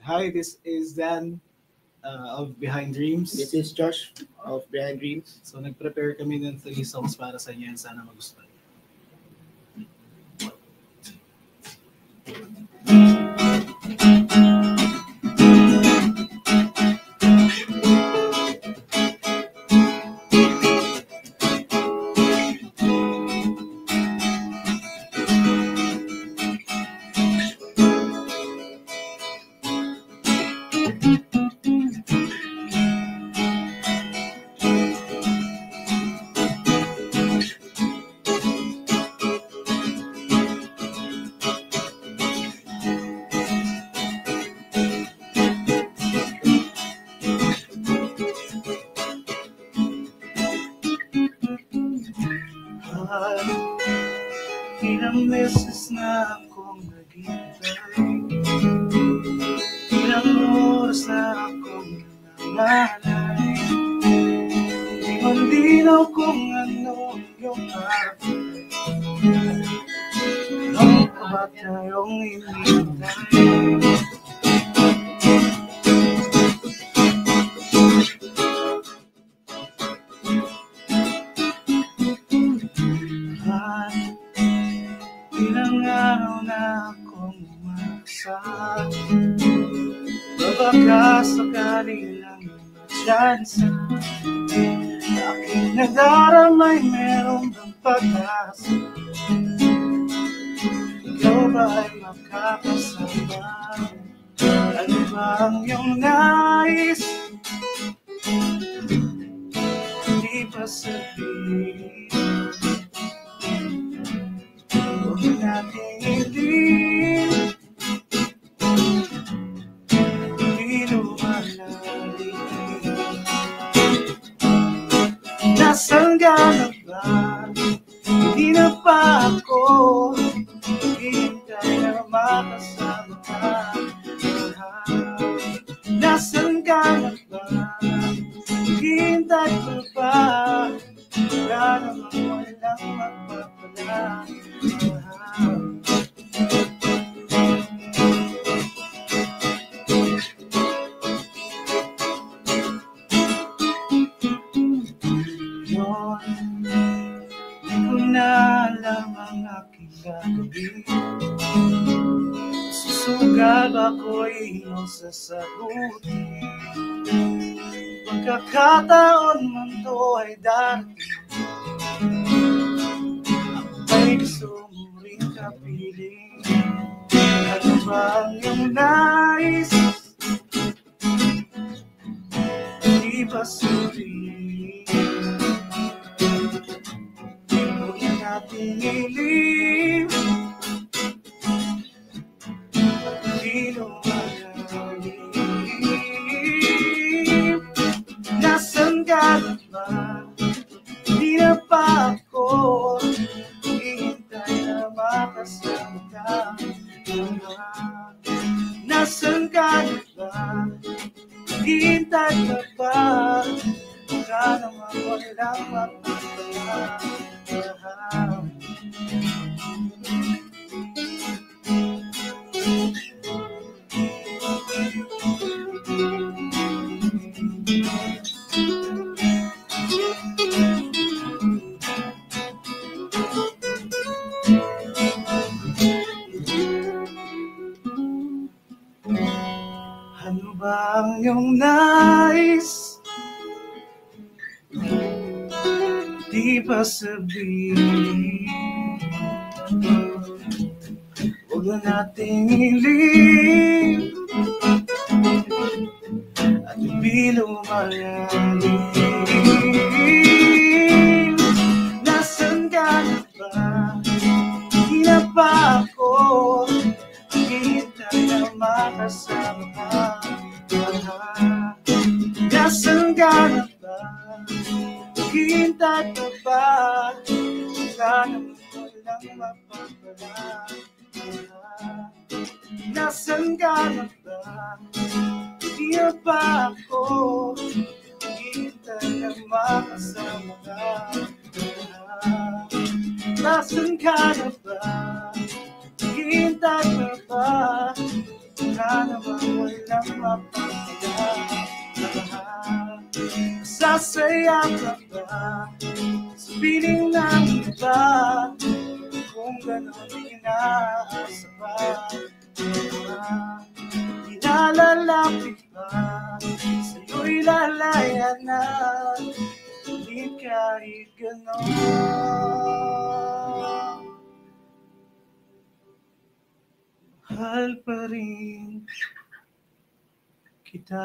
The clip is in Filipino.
Hi, this is Dan of Behind Dreams. This is Josh of Behind Dreams. So nag-prepare kami ng 3 songs para sa inyo and sana magustuhan. Ilang beses na akong naghihintay, ilang oras na akong nangangalay. Di man dinaw kung ano yung akin, anong ka ba't ngayong hinihintay? Ilang araw na akong umaksa, baka sakali lang yung tsansa. Aking nadaramay merong bang pag-asa, ikaw ba ay makakasama? Ano ba ang iyong nais? Di pa sabihin, huwag nating ilin, di lumalalim. Nasaan ka na ba? Hindi na pa ako hintay na makasama ka. Nasaan ka na ba? Hintay ko ba? Wala namang walang magpapala. Di ko na alam ang aking gagawin. Susugal ako'y iyong sasagutin. Pagkakataon man to ay darating, ay gusto mo rin kapiling. Ano ba ang iyong nais? Di ba sabihin, huwag na nating ilim, di lumalalim. Nasaan ka na ba? Di na pa ako hihintay na makasama ka. Nasaan ka na ba? Hihintay ka ba? Baka naman walang mapapala. Ano ba ang iyong nais? Di ba sabihin, huwag na nating ilim at di lumalalim. Nasaan ka na ba? Di na ba ako hihintay na makasama ka? Nasaan ka na ba? Hihintay ka ba? Sana walang mapapala. Nasaan ka na ba? Di na ba ako hihintay na makasama ka? Nasaan ka na ba? Hihintay ka ba? Wala namang walang mapagkakalahan. Sasaya ka ba sa piling ng iba? Kung gano'n inaasa pa, inalalapit ba sa'yo'y lalaya na? Hindi kahit gano'n, mahal pa rin kita.